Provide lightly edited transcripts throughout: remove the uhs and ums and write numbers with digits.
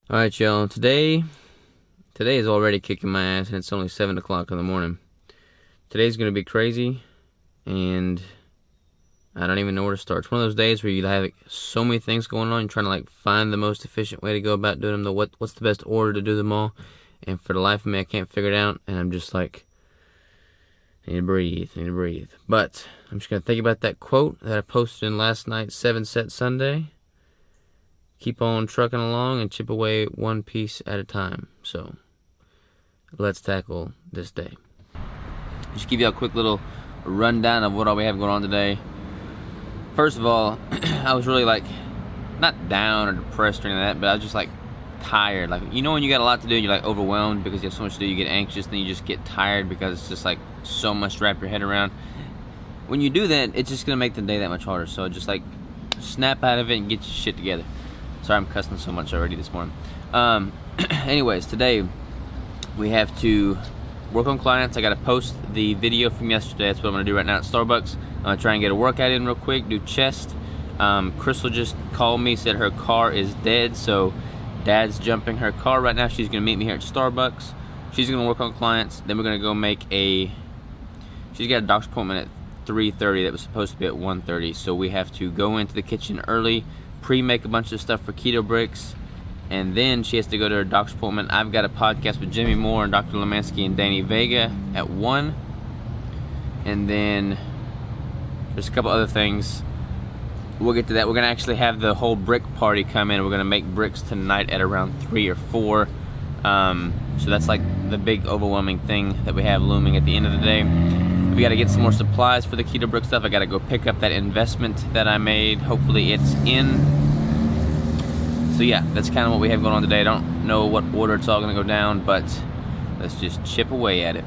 Alright, y'all. Today is already kicking my ass, and it's only 7 o'clock in the morning. Today's going to be crazy, and I don't even know where to start. It's one of those days where you have so many things going on. You're trying to find the most efficient way to go about doing them. What's the best order to do them all? And for the life of me, I can't figure it out. And I'm just like, I need to breathe. But I'm just going to think about that quote that I posted in last night's 7-Set Sunday. Keep on trucking along and chip away one piece at a time. So, let's tackle this day. Just give you a quick little rundown of what all we have going on today. First of all, I was really not down or depressed or anything like that, but I was just tired. When you got a lot to do, you're overwhelmed because you have so much to do, you get anxious, then you just get tired because it's just so much to wrap your head around. When you do that, it's just gonna make the day that much harder. So just snap out of it and get your shit together. Sorry, I'm cussing so much already this morning. Anyways, today we have to work on clients. I gotta post the video from yesterday. That's what I'm gonna do right now at Starbucks. I'm gonna try and get a workout in real quick, do chest. Crystal just called me, said her car is dead, so Dad's jumping her car right now. She's gonna meet me here at Starbucks. She's gonna work on clients. Then we're gonna go she's got a doctor's appointment at 3:30 that was supposed to be at 1:30. So we have to go into the kitchen early, pre-make a bunch of stuff for Keto Bricks, and then she has to go to her doctor's appointment. I've got a podcast with Jimmy Moore and Dr. Lemansky and Danny Vega at 1. And then there's a couple other things. We'll get to that. We're gonna actually have the whole brick party come in. We're gonna make bricks tonight at around 3 or 4. So that's the big overwhelming thing that we have looming at the end of the day. We gotta get some more supplies for the Keto Brick stuff. I gotta go pick up that investment that I made. Hopefully it's in. So yeah, that's kind of what we have going on today. I don't know what order it's all gonna go down, but let's just chip away at it.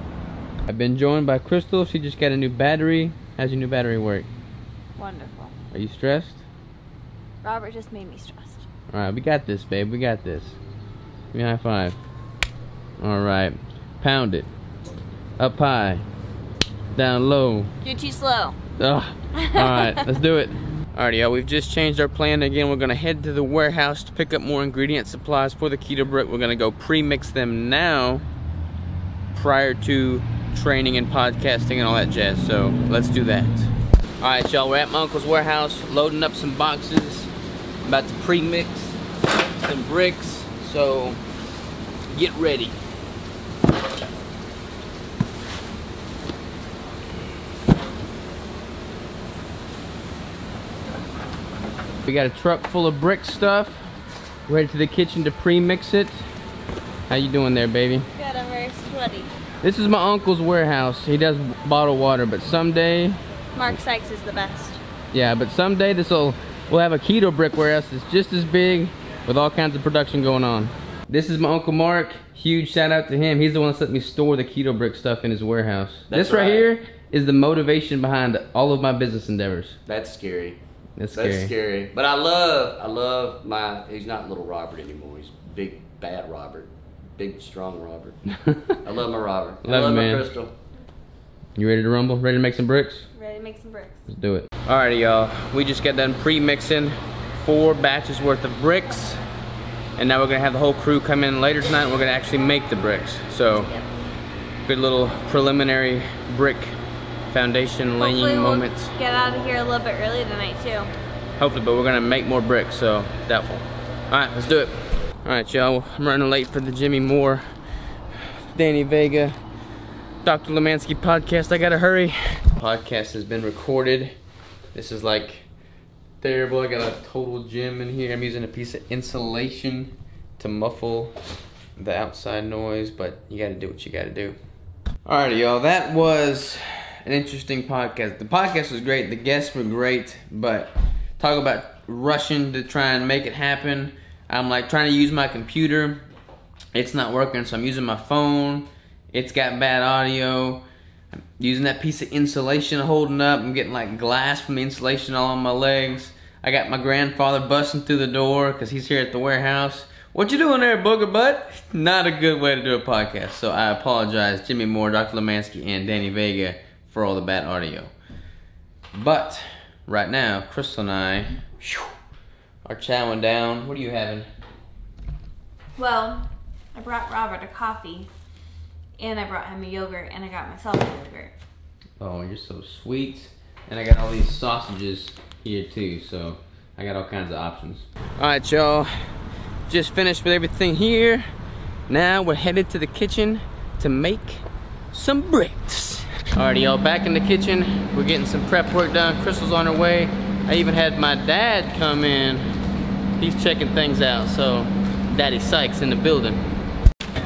I've been joined by Crystal. She just got a new battery. How's your new battery work? Wonderful. Are you stressed? Robert just made me stressed. Alright, we got this, babe. We got this. Give me a high five. Alright. Pound it. Up high. Down low. You're too slow. Ugh. Alright, let's do it. Alrighty, y'all. We've just changed our plan again. We're going to head to the warehouse to pick up more ingredient supplies for the Keto Brick. We're going to go pre-mix them now prior to training and podcasting and all that jazz. So, let's do that. Alright, y'all. We're at my uncle's warehouse loading up some boxes. About to pre-mix some bricks. So, get ready. We got a truck full of brick stuff. We're headed to the kitchen to pre-mix it. How you doing there, baby? Good, I'm very sweaty. This is my uncle's warehouse. He does bottled water, but someday... Mark Sykes is the best. Yeah, but someday we'll have a Keto Brick warehouse that's just as big with all kinds of production going on. This is my Uncle Mark. Huge shout out to him. He's the one that's let me store the Keto Brick stuff in his warehouse. This right here is the motivation behind all of my business endeavors. That's scary. That's scary. But I love he's not little Robert anymore. He's big, bad Robert. Big, strong Robert. I love my Robert. I love my Crystal. You ready to rumble? Ready to make some bricks? Ready to make some bricks. Let's do it. Alrighty, y'all. We just got done pre-mixing 4 batches worth of bricks. And now we're gonna have the whole crew come in later tonight and we're gonna actually make the bricks. So, good little preliminary brick foundation laying moment. We'll get out of here a little bit early tonight too. Hopefully, but we're gonna make more bricks, so doubtful. Alright, let's do it. Alright, y'all, I'm running late for the Jimmy Moore, Danny Vega, Dr. Lemansky podcast. I gotta hurry. Podcast has been recorded. This is terrible. I got a total gym in here. I'm using a piece of insulation to muffle the outside noise, but you gotta do what you gotta do. Alrighty, y'all, that was an interesting podcast. The podcast was great, the guests were great, but talk about rushing to try and make it happen. I'm trying to use my computer. It's not working, so I'm using my phone. It's got bad audio. I'm using that piece of insulation holding up. I'm getting glass from the insulation all on my legs. I got my grandfather busting through the door because he's here at the warehouse. What you doing there, booger butt? Not a good way to do a podcast. So I apologize, Jimmy Moore, Dr. Lemansky, and Danny Vega for all the bad audio. But right now, Crystal and I are chowing down. What are you having? Well, I brought Robert a coffee, and I brought him a yogurt, and I got myself a yogurt. Oh, you're so sweet. And I got all these sausages here too, so I got all kinds of options. All right, y'all. Just finished with everything here. Now we're headed to the kitchen to make some bricks. Alrighty, y'all, back in the kitchen. We're getting some prep work done. Crystal's on her way. I even had my dad come in. He's checking things out, so Daddy Sykes in the building.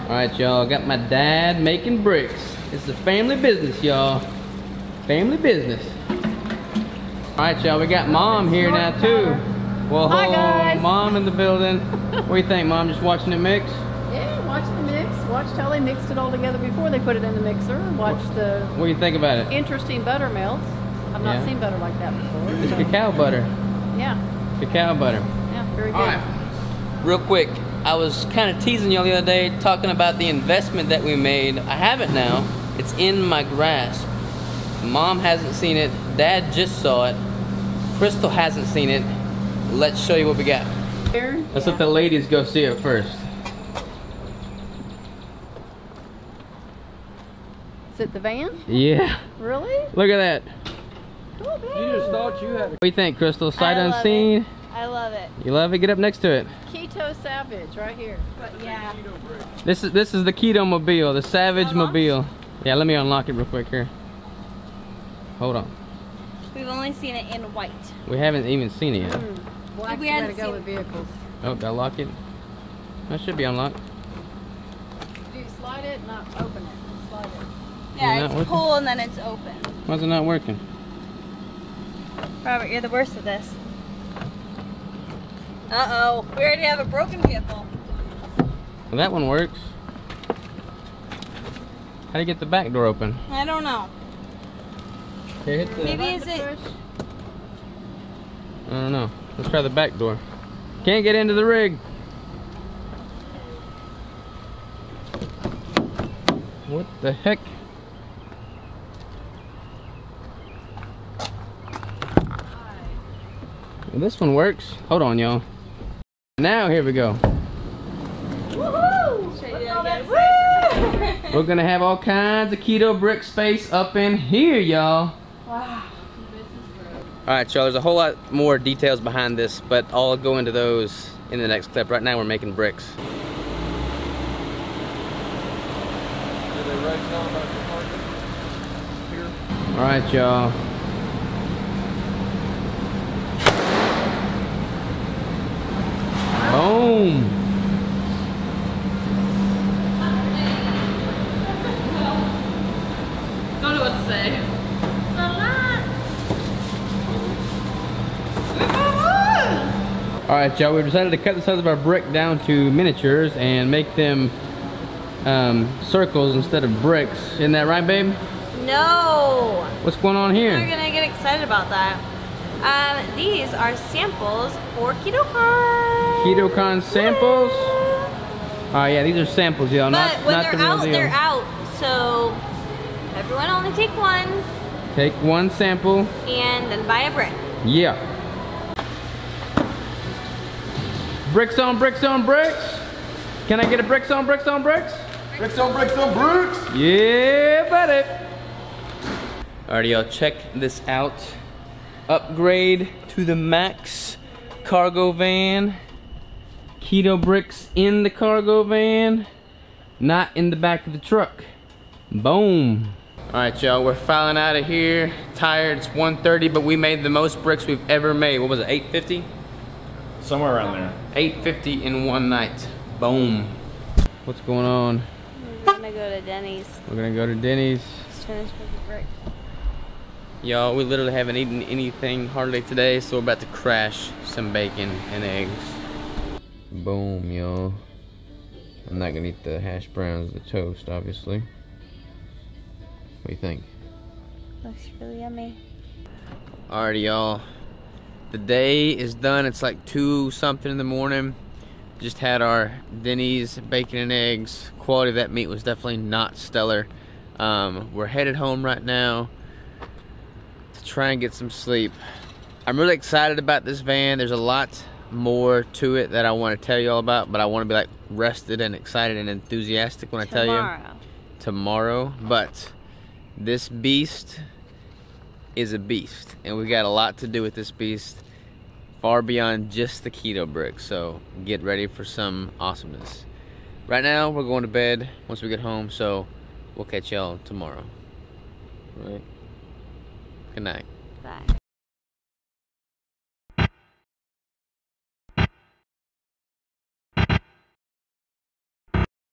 Alright, y'all, got my dad making bricks. It's a family business, y'all. Family business. Alright, y'all, we got Mom here now, too. Whoa, hi, guys. Mom in the building. What do you think, Mom? Just watching it mix? Yeah, watching the mix. Watched how they mixed it all together before they put it in the mixer. Watched the What do you think about it? interesting butter melts. I've not seen butter like that before. It's so. cacao butter. Yeah, Cacao butter. yeah, very good. Alright. Real quick, I was kind of teasing y'all the other day, talking about the investment that we made. I have it now. It's in my grasp. Mom hasn't seen it. Dad just saw it. Crystal hasn't seen it. Let's show you what we got. Let's let the ladies go see it first. Is it the van? Yeah. Really? Look at that. Cool, You just thought you had. What do you think, Crystal? Sight I love unseen? it. I love it. You love it? Get up next to it. Keto Savage right here. But yeah. This is the Keto Mobile, the Savage Mobile. Yeah, let me unlock it real quick here. Hold on. We've only seen it in white. We haven't even seen it yet. Black's We the way hadn't to go seen- with vehicles. Oh, gotta lock it. That should be unlocked. Do you slide it? Not open it. Slide it. Yeah, not it's working? pull and then it's open. Why's it not working? Robert, you're the worst at this. Uh-oh. We already have a broken vehicle. Well, that one works. How do you get the back door open? I don't know. Here, hit the... Maybe is it... Push. I don't know. Let's try the back door. Can't get into the rig. What the heck? Well, this one works. Hold on, y'all. Now, here we go. Woohoo! Should I do that again? Woo! We're gonna have all kinds of keto brick space up in here, y'all. Wow. Alright, y'all, there's a whole lot more details behind this, but I'll go into those in the next clip. Right now, we're making bricks. Alright, y'all. Boom! Don't know what to say. Alright, y'all, we've decided to cut the size of our brick down to miniatures and make them circles instead of bricks. Isn't that right, babe? No. What's going on We're here? gonna get excited about that. These are samples for KetoCon. KetoCon samples? Oh yeah, these are samples, y'all. But Not when the they're real out, deal. they're out. So everyone only take one Take one sample. and then buy a brick. Yeah. Bricks on bricks on bricks. Can I get a bricks on bricks on bricks? Bricks on bricks on bricks. Yeah, buddy. Alrighty, y'all, check this out. Upgrade to the max cargo van. Keto bricks in the cargo van, not in the back of the truck. Boom. Alright, y'all, we're filing out of here. Tired, it's 1:30, but we made the most bricks we've ever made. What was it, 850? Somewhere around there. 850 in one night. Boom. What's going on? We're gonna go to Denny's. We're gonna go to Denny's. Just finish with the brick. Y'all, we literally haven't eaten anything hardly today, so we're about to crash some bacon and eggs. Boom, y'all. I'm not gonna eat the hash browns, the toast, obviously. What do you think? Looks really yummy. Alrighty, y'all. The day is done. It's like 2 something in the morning. Just had our Denny's bacon and eggs. Quality of that meat was definitely not stellar. We're headed home right now to try and get some sleep. I'm really excited about this van. There's a lot more to it that I want to tell you all about, but I want to be like rested and excited and enthusiastic when I tell you tomorrow. But this beast is a beast, and we got a lot to do with this beast, far beyond just the keto brick. So get ready for some awesomeness. Right now we're going to bed once we get home, so we'll catch y'all tomorrow. All right. Good night. Bye.